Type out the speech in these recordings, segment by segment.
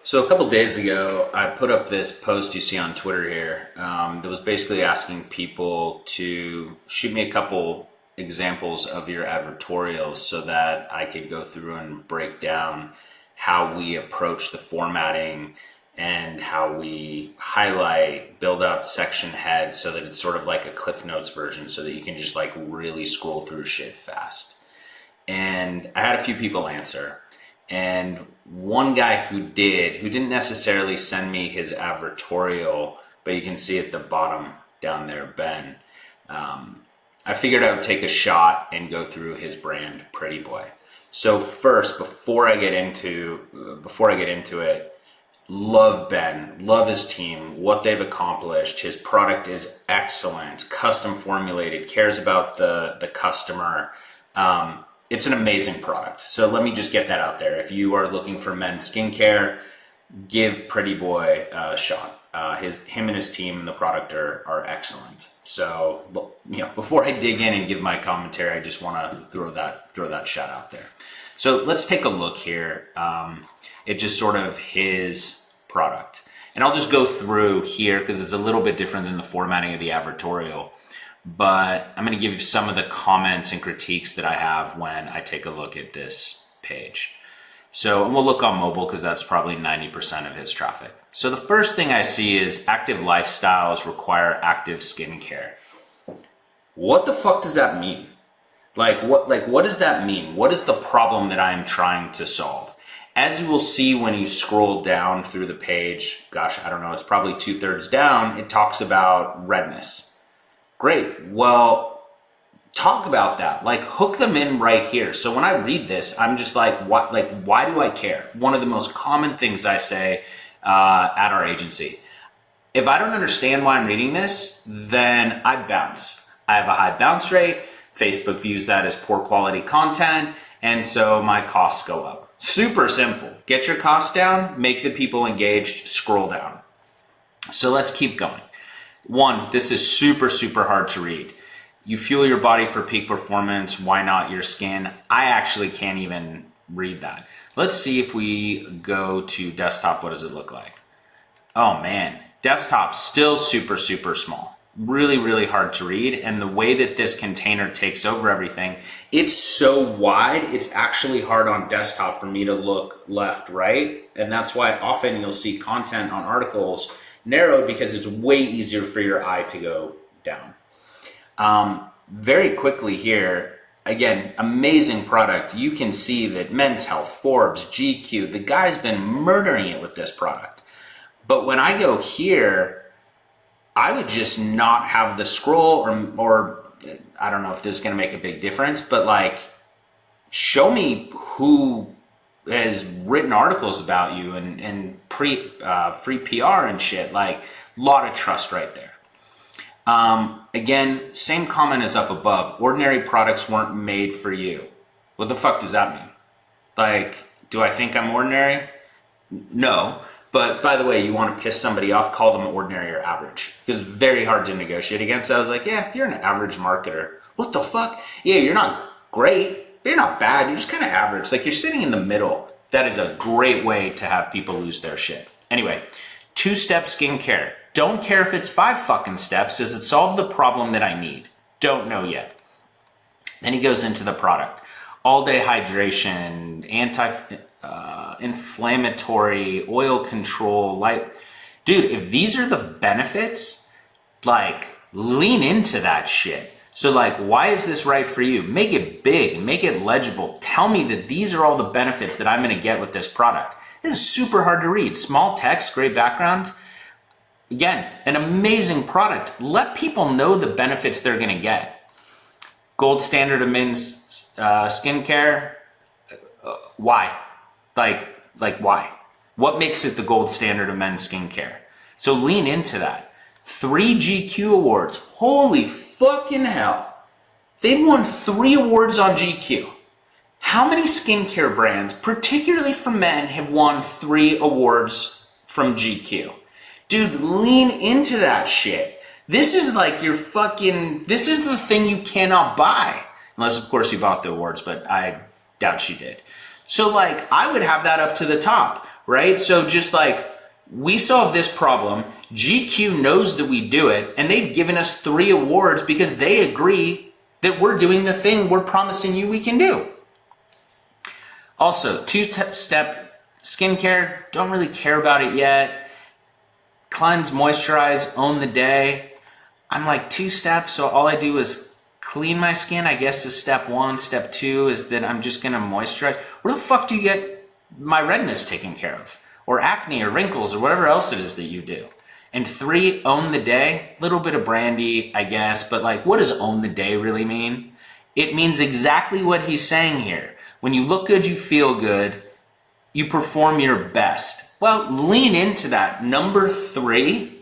So a couple days ago, I put up this post you see on Twitter here that was basically asking people to shoot me a couple examples of your advertorials so that I could go through and break down how we approach the formatting and how we highlight, build out section heads so that it's sort of like a Cliff Notes version so that you can just like really scroll through shit fast. And I had a few people answer. And one guy who didn't necessarily send me his advertorial, but you can see at the bottom down there, Ben. I figured I would take a shot and go through his brand, Pretty Boy. So first, before I get into it, love Ben, love his team, what they've accomplished. His product is excellent, custom formulated, cares about the customer. It's an amazing product. So let me just get that out there. If you are looking for men's skincare, give Pretty Boy a shot. Him and his team and the product are excellent. So, before I dig in and give my commentary, I just want to throw that shot out there. So let's take a look here. It's just sort of his product. And I'll just go through here because it's a little bit different than the formatting of the advertorial. But I'm going to give you some of the comments and critiques that I have when I take a look at this page. So, and we'll look on mobile because that's probably 90% of his traffic. So the first thing I see is active lifestyles require active skincare. What the fuck does that mean? What does that mean? What is the problem that I am trying to solve? As you will see when you scroll down through the page, gosh, I don't know, it's probably 2/3 down, it talks about redness. Great. Well, talk about that. Hook them in right here. So when I read this, I'm just like, what? Why do I care? One of the most common things I say at our agency. If I don't understand why I'm reading this, then I bounce. I have a high bounce rate. Facebook views that as poor quality content, and so my costs go up. Super simple. Get your costs down, make the people engaged, scroll down. So let's keep going. One, this is super, super hard to read. You fuel your body for peak performance. Why not your skin? I actually can't even read that. Let's see if we go to desktop. What does it look like? Oh man, desktop still super, super small. Really, really hard to read. And the way that this container takes over everything, it's so wide, it's actually hard on desktop for me to look left, right? And that's why often you'll see content on articles narrowed because it's way easier for your eye to go down. Very quickly here, again, amazing product. You can see that Men's Health, Forbes, GQ, the guy's been murdering it with this product. But when I go here, I would just not have the scroll or I don't know if this is going to make a big difference, but show me who has written articles about you and free PR and shit. Lot of trust right there. Again, same comment as up above. Ordinary products weren't made for you. What the fuck does that mean? Do I think I'm ordinary? No. But by the way, you want to piss somebody off, call them ordinary or average. Because it's very hard to negotiate against. I was like, yeah, you're an average marketer. What the fuck? Yeah, you're not great, but you're not bad. You're just kind of average. You're sitting in the middle. That is a great way to have people lose their shit. Anyway, 2-step skincare. Don't care if it's 5 fucking steps. Does it solve the problem that I need? Don't know yet. Then he goes into the product. All-day hydration, inflammatory, oil control, Dude, if these are the benefits, lean into that shit. So why is this right for you? Make it big, make it legible. Tell me that these are all the benefits that I'm going to get with this product. This is super hard to read. Small text, great background. Again, an amazing product. Let people know the benefits they're going to get. Gold standard of men's skincare. Why? Why? What makes it the gold standard of men's skincare? So lean into that. 3 GQ awards. Holy fucking hell. They've won 3 awards on GQ. How many skincare brands, particularly for men, have won 3 awards from GQ? Dude, lean into that shit. This is this is the thing you cannot buy. Unless, of course, you bought the awards, but I doubt she did. So, I would have that up to the top. right? So just like, we solve this problem, GQ knows that we do it, and they've given us 3 awards because they agree that we're doing the thing we're promising you we can do. Also, 2-step skincare, don't really care about it yet. Cleanse, moisturize, own the day. I'm like 2 steps, so all I do is clean my skin, I guess, is step 1. Step 2 is that I'm just gonna moisturize. Where the fuck do you get my redness taken care of? Or acne or wrinkles or whatever else it is that you do. And 3, own the day. Little bit of brandy, I guess, but like, what does own the day really mean? It means exactly what he's saying here. When you look good, you feel good, you perform your best. Well, lean into that. Number 3,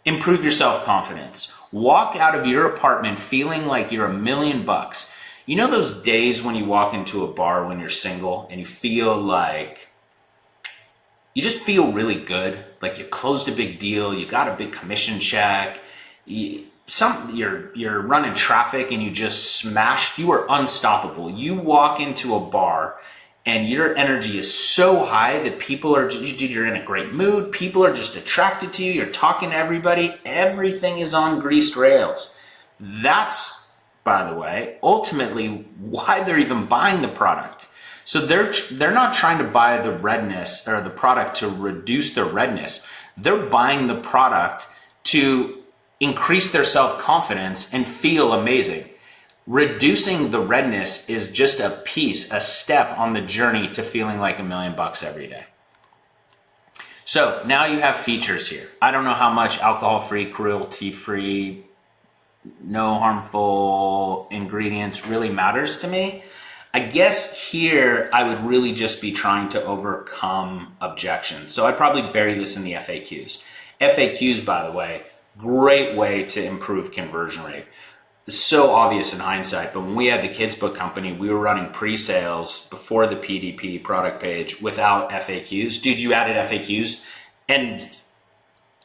improve your self-confidence. Walk out of your apartment feeling like you're $1,000,000. You know those days when you walk into a bar when you're single and you feel like, you just feel really good, like you closed a big deal, you got a big commission check, you're running traffic and you just smashed, you are unstoppable. You walk into a bar and your energy is so high that people are, you're in a great mood, people are just attracted to you, you're talking to everybody, everything is on greased rails. That's, by the way, ultimately why they're even buying the product. So they're not trying to buy the redness or the product to reduce their redness. They're buying the product to increase their self-confidence and feel amazing. Reducing the redness is just a piece, a step on the journey to feeling like $1,000,000 every day. So now you have features here. I don't know how much alcohol-free, cruelty-free, no harmful ingredients really matters to me. I guess here I would really just be trying to overcome objections. So I'd probably bury this in the FAQs. FAQs, by the way, great way to improve conversion rate. It's so obvious in hindsight, but when we had the kids book company, we were running pre-sales before the PDP product page without FAQs. Dude, you added FAQs and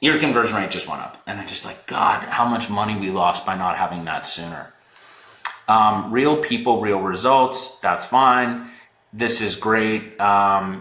your conversion rate just went up. And I'm just like, God, how much money we lost by not having that sooner. Real people, real results, that's fine. This is great.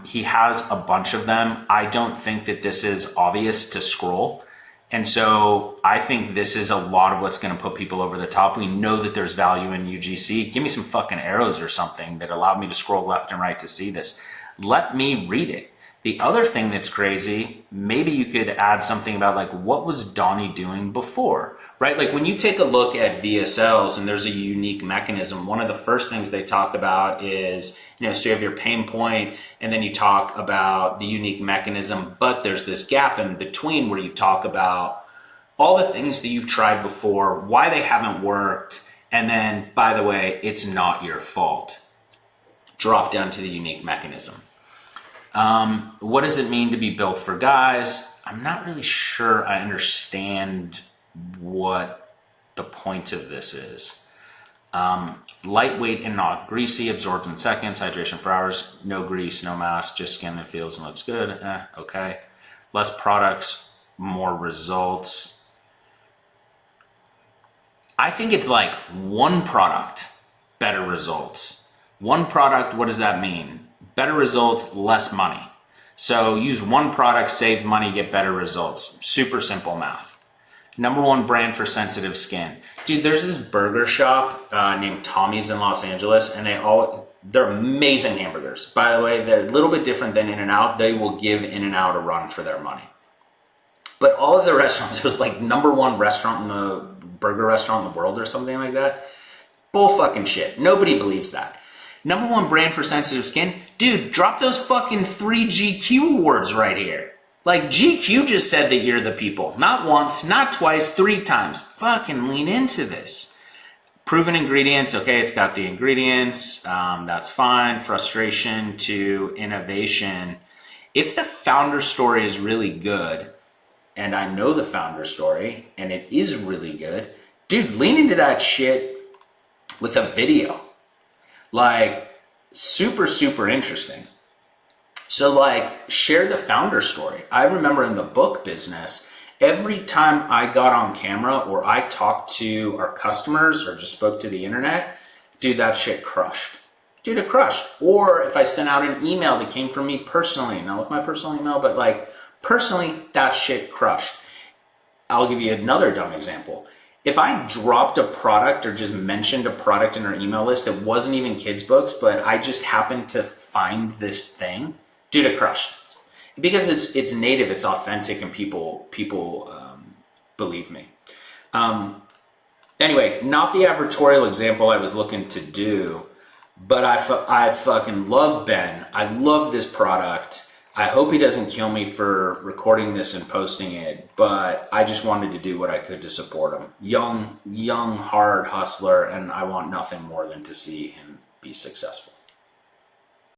He has a bunch of them. I don't think that this is obvious to scroll. And so I think this is a lot of what's going to put people over the top. We know that there's value in UGC. Give me some fucking arrows or something that allow me to scroll left and right to see this. Let me read it. The other thing that's crazy, maybe you could add something about like, what was Donnie doing before, right? Like when you take a look at VSLs and there's a unique mechanism, one of the first things they talk about is, so you have your pain point and then you talk about the unique mechanism, but there's this gap in between where you talk about all the things that you've tried before, why they haven't worked. And then, by the way, it's not your fault. Drop down to the unique mechanism. What does it mean to be built for guys? I'm not really sure I understand what the point of this is. Lightweight and not greasy, absorbs in seconds, hydration for hours, no grease, no mass, just skin that feels and looks good. Okay. Less products, more results. I think it's like one product, better results. One product, what does that mean? Better results, less money. So use one product, save money, get better results. Super simple math. #1 brand for sensitive skin. Dude, there's this burger shop named Tommy's in Los Angeles, and they're amazing hamburgers. By the way, they're a little bit different than In-N-Out. They will give In-N-Out a run for their money. But all of the restaurants, it was like #1 restaurant in the burger restaurant in the world or something like that. Bull fucking shit. Nobody believes that. #1 brand for sensitive skin. Dude, drop those fucking 3 GQ awards right here. Like GQ just said that you're the people. Not once, not twice, 3 times. Fucking lean into this. Proven ingredients. Okay, it's got the ingredients. That's fine. Frustration to innovation. If the founder story is really good, and I know the founder story, and it is really good, dude, lean into that shit with a video. Like, super, super interesting. So like, share the founder story. I remember in the book business, every time I got on camera or I talked to our customers or just spoke to the internet, dude, that shit crushed. dude, it crushed. Or if I sent out an email that came from me personally, not with my personal email, but like personally, that shit crushed. I'll give you another dumb example. If I dropped a product or just mentioned a product in our email list that wasn't even kids books, but I just happened to find this thing, dude, it crushed. Because it's native, it's authentic, and people believe me. Anyway, not the advertorial example I was looking to do, but I fucking love Ben. I love this product. I hope he doesn't kill me for recording this and posting it, but I just wanted to do what I could to support him. Young, hard hustler, and I want nothing more than to see him be successful.